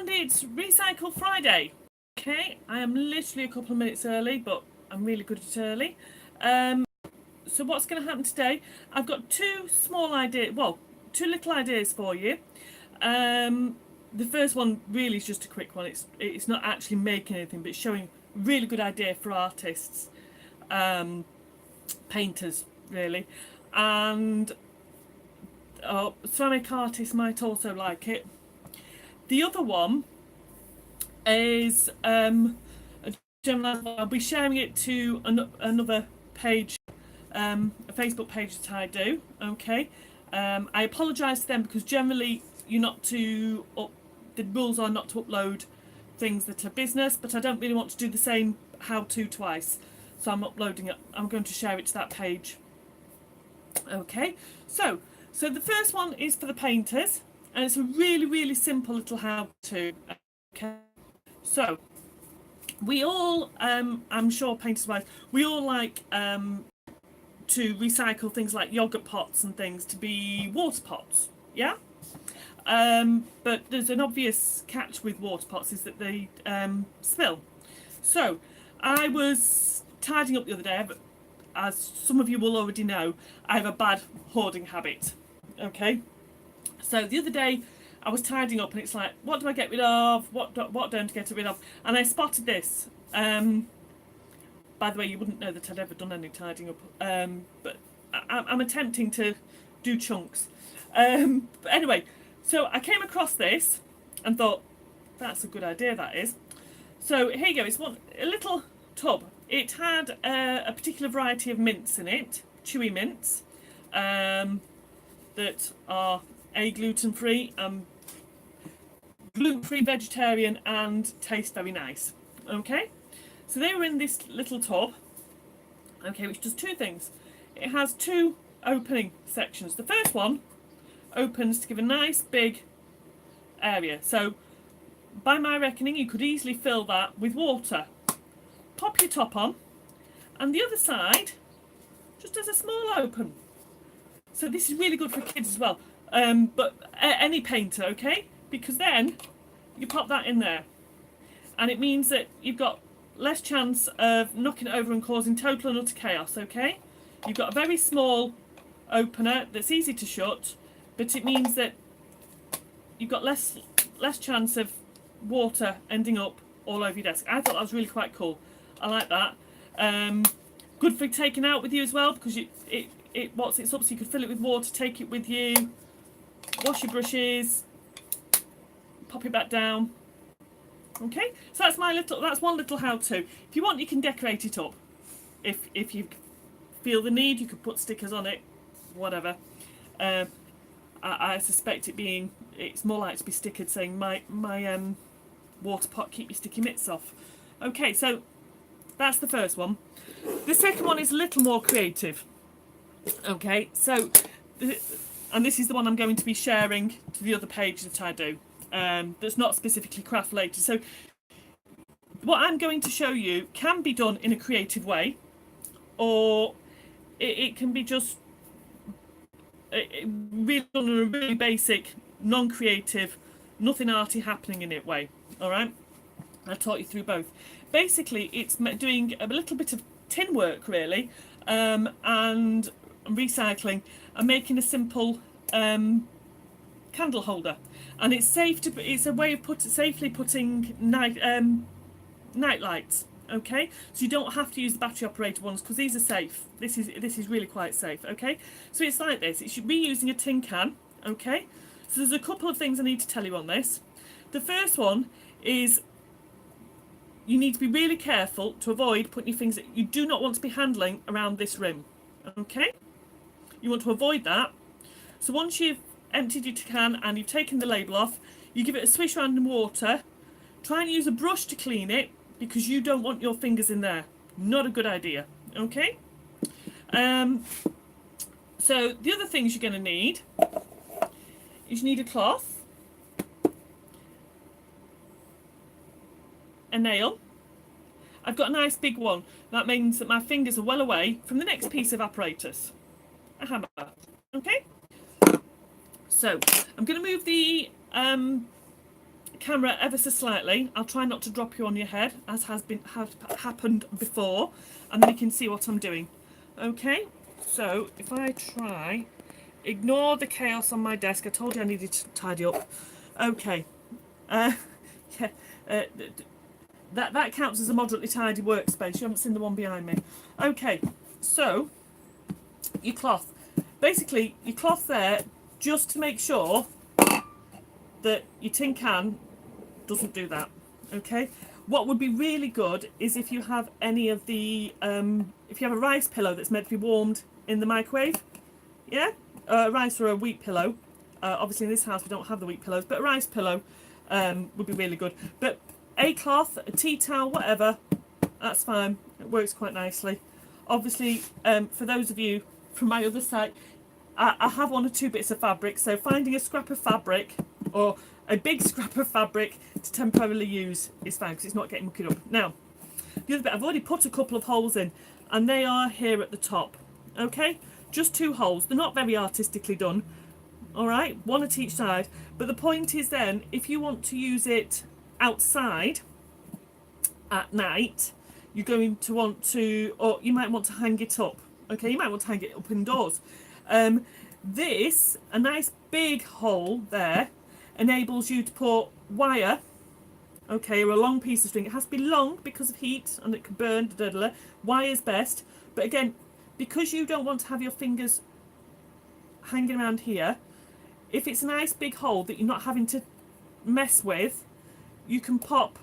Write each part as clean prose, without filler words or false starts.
and it's Recycle Friday. Okay, I am literally a couple of minutes early, but I'm really good at early. So what's going to happen today? I've got two little ideas for you. The first one really is just a quick one. It's not actually making anything, but it's showing a really good idea for artists, painters really, and ceramic artists might also like it. The other one is I'll be sharing it to another page, a Facebook page that I do. Okay, I apologise to them because generally the rules are not to upload things that are business, but I don't really want to do the same how-to twice, so I'm uploading it. I'm going to share it to that page. Okay, so the first one is for the painters, and it's a really simple little how-to. Okay, so we all, I'm sure painters wise, we all like to recycle things like yogurt pots and things to be water pots, yeah? But there's an obvious catch with water pots, is that they spill. So I was tidying up the other day, but as some of you will already know, I have a bad hoarding habit, okay? So the other day I was tidying up and it's like, what do I get rid of? What don't I get rid of? And I spotted this. By the way, you wouldn't know that I'd ever done any tidying up, but I'm attempting to do chunks. But anyway, so I came across this and thought, that's a good idea, that is. So here you go, it's a little tub. It had a particular variety of mints in it, chewy mints, that are gluten-free, gluten-free, vegetarian, and taste very nice. Okay, so they were in this little tub, okay, which does two things. It has two opening sections. The first one opens to give a nice big area. So by my reckoning, you could easily fill that with water. Pop your top on, and the other side just has a small open. So this is really good for kids as well, but any painter, okay? Because then you pop that in there, and it means that you've got less chance of knocking it over and causing total and utter chaos, okay? You've got a very small opener that's easy to shut, but it means that you've got less chance of water ending up all over your desk. I thought that was really quite cool. I like that. Good for taking out with you as well, because it up, so you could fill it with water, take it with you, wash your brushes, pop it back down. Okay, so that's one little how-to. If you want, you can decorate it up. If you feel the need, you could put stickers on it, whatever. I suspect it's more likely to be stickered saying my water pot, keep your sticky mitts off. Okay, so that's the first one. The second one is a little more creative. Okay, so and this is the one I'm going to be sharing to the other page that I do, that's not specifically craft related. So what I'm going to show you can be done in a creative way, or it can be just really done in a really basic, non-creative, nothing arty happening in it way. All right, I'll talk you through both. Basically, it's doing a little bit of tin work really, and recycling and making a simple candle holder, and it's it's a way of safely putting night lights. Okay, so you don't have to use the battery operated ones because these are safe. This is really quite safe. Okay, so it's like this. It's reusing a tin can. Okay, so there's a couple of things I need to tell you on this. The first one is you need to be really careful to avoid putting your things that you do not want to be handling around this rim. Okay, you want to avoid that. So once you've emptied your can and you've taken the label off, you give it a swish around in water. Try and use a brush to clean it, because you don't want your fingers in there. Not a good idea. Okay, so the other things you're going to need is you need a cloth, a nail. I've got a nice big one. That means that my fingers are well away from the next piece of apparatus. A hammer. Okay, so I'm going to move the camera ever so slightly. I'll try not to drop you on your head, as has happened before, and then you can see what I'm doing. Okay, so if I try, ignore the chaos on my desk. I told you I needed to tidy up. Okay, yeah, that counts as a moderately tidy workspace. You haven't seen the one behind me. Okay, so your cloth. Basically, your cloth there, just to make sure that your tin can doesn't do that. Okay, what would be really good is if you have any of the if you have a rice pillow that's meant to be warmed in the microwave. Yeah, rice or a wheat pillow. Obviously in this house we don't have the wheat pillows, but a rice pillow would be really good. But a cloth, a tea towel, whatever, that's fine. It works quite nicely. Obviously, for those of you from my other site, I have one or two bits of fabric, so finding a scrap of fabric or a big scrap of fabric to temporarily use is fine because it's not getting mucked up. Now, the other bit, I've already put a couple of holes in, and they are here at the top. Okay, just 2 holes. They're not very artistically done. All right, 1 at each side. But the point is then, if you want to use it outside at night, you're going to want to, or you might want to hang it up. Okay, you might want to hang it up indoors. This, a nice big hole there, enables you to put wire, okay, or a long piece of string. It has to be long because of heat and it can burn. Wire's best, but again, because you don't want to have your fingers hanging around here, if it's a nice big hole that you're not having to mess with, you can pop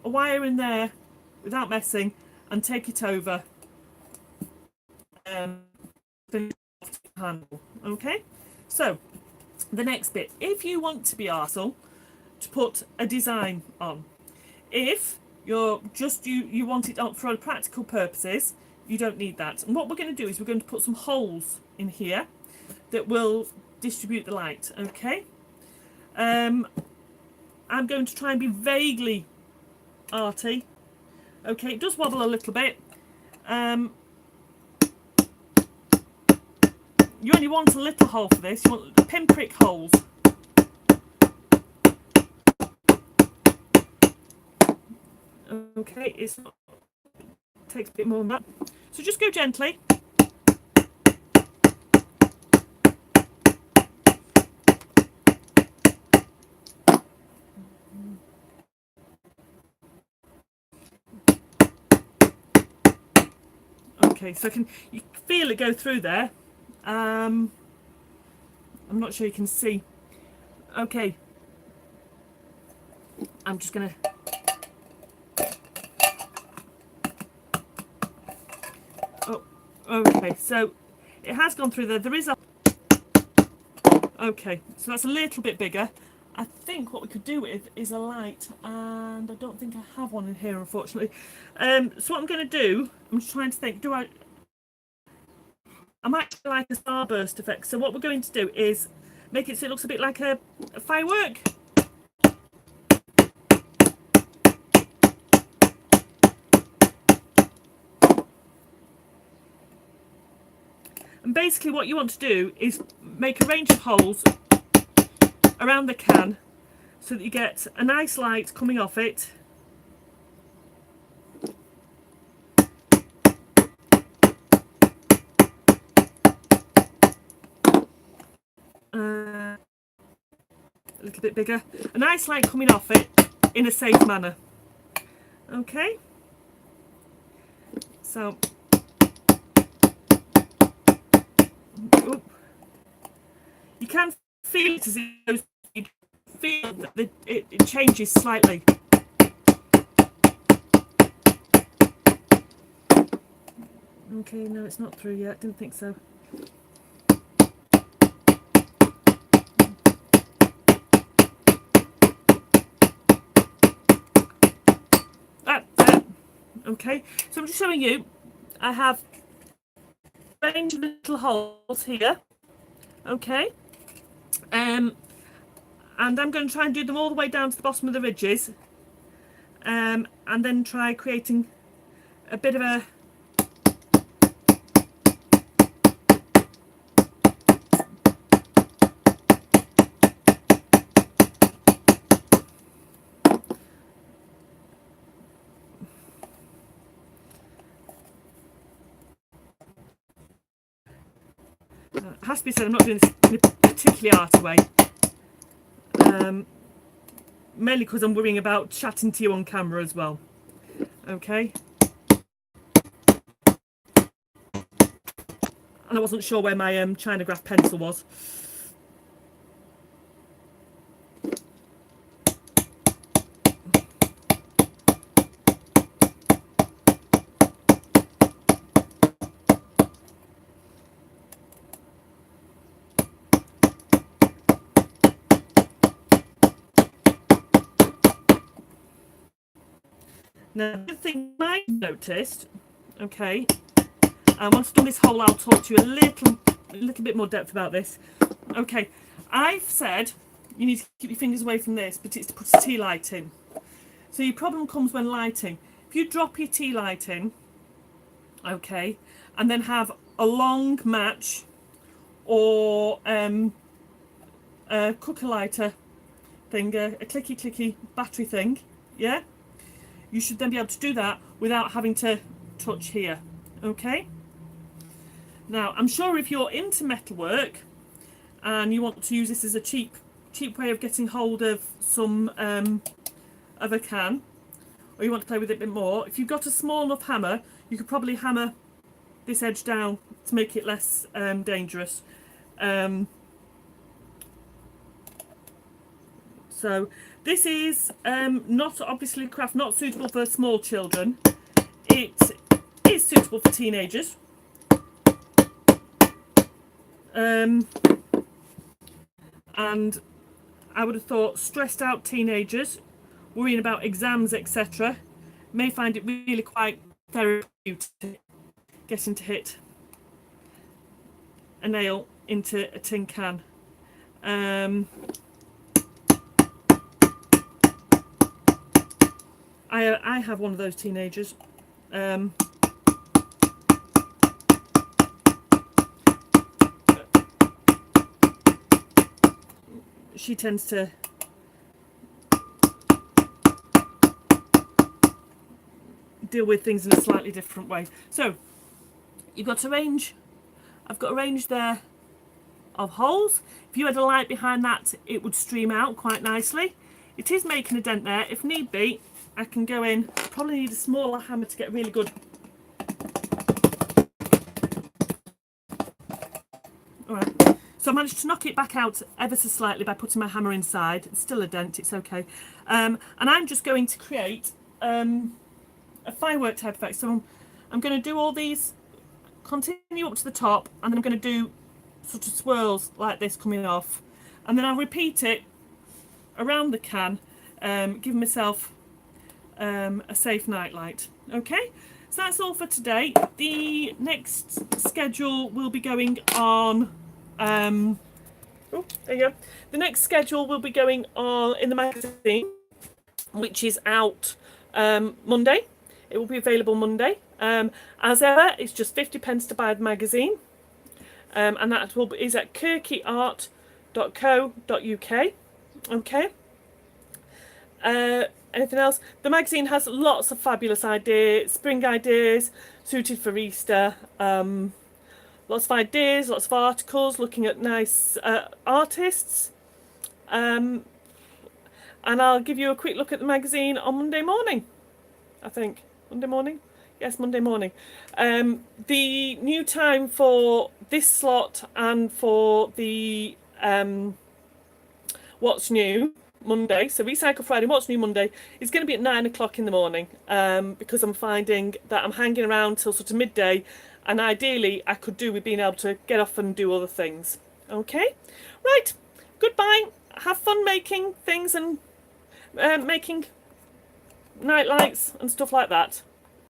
a wire in there without messing and take it over handle. Okay, so the next bit, if you want to be arsehole to put a design on, if you're just you want it on for practical purposes, you don't need that. And what we're going to do is we're going to put some holes in here that will distribute the light. Okay, I'm going to try and be vaguely arty. Okay, it does wobble a little bit. You only want a little hole for this. You want pinprick holes. Okay, it takes a bit more than that. So just go gently. Okay, so you can feel it go through there. I'm not sure you can see. Okay, I'm just gonna okay, so it has gone through there. There is a okay, so that's a little bit bigger. I think what we could do with is a light, and I don't think I have one in here, unfortunately. So what I'm going to do, I'm just trying to think, I might like a starburst effect. So what we're going to do is make it so it looks a bit like a firework. And basically what you want to do is make a range of holes around the can so that you get a nice light coming off it. A little bit bigger. A nice light coming off it in a safe manner. Okay. So you can feel it as it goes. You feel that it changes slightly. Okay, no, it's not through yet. Didn't think so. Okay, so I'm just showing you. I have a range of little holes here. Okay, and I'm going to try and do them all the way down to the bottom of the ridges, and then try creating a bit of a It has to be said, I'm not doing this in a particularly arty way. Mainly because I'm worrying about chatting to you on camera as well. Okay. And I wasn't sure where my Chinagraph pencil was. Now, the thing I noticed, okay, once I've done this hole, I'll talk to you a little bit more depth about this. Okay, I've said you need to keep your fingers away from this, but it's to put a tea light in. So your problem comes when lighting. If you drop your tea light in, okay, and then have a long match or a cooker lighter thing, a clicky battery thing, yeah, you should then be able to do that without having to touch here, okay? Now, I'm sure if you're into metalwork and you want to use this as a cheap way of getting hold of some of a can, or you want to play with it a bit more, if you've got a small enough hammer, you could probably hammer this edge down to make it less dangerous. So this is not obviously craft not suitable for small children. It is suitable for teenagers. And I would have thought stressed out teenagers worrying about exams, etc., may find it really quite therapeutic getting to hit a nail into a tin can. I have one of those teenagers. She tends to deal with things in a slightly different way. So you've got a range. I've got a range there of holes. If you had a light behind that, it would stream out quite nicely. It is making a dent there. If need be, I can go in. Probably need a smaller hammer to get really good. All right. So I managed to knock it back out ever so slightly by putting my hammer inside. It's still a dent, it's okay. And I'm just going to create a firework type effect. So I'm going to do all these, continue up to the top, and then I'm going to do sort of swirls like this coming off. And then I'll repeat it around the can, giving myself a safe night light. Okay, so that's all for today. The next schedule will be going on oh, there you go. The next schedule will be going on in the magazine, which is out Monday. It will be available Monday. As ever, it's just 50p to buy the magazine, and that is at kirkyart.co.uk. Okay. Anything else? The magazine has lots of fabulous ideas, spring ideas suited for Easter. Lots of ideas, lots of articles looking at nice artists. And I'll give you a quick look at the magazine on Monday morning, I think. Monday morning? Yes, Monday morning. The new time for this slot and for the What's New Monday, so Recycle Friday, What's New Monday, is going to be at 9 o'clock in the morning, because I'm finding that I'm hanging around till sort of midday, and ideally I could do with being able to get off and do other things. Okay, right, goodbye, have fun making things and making night lights and stuff like that.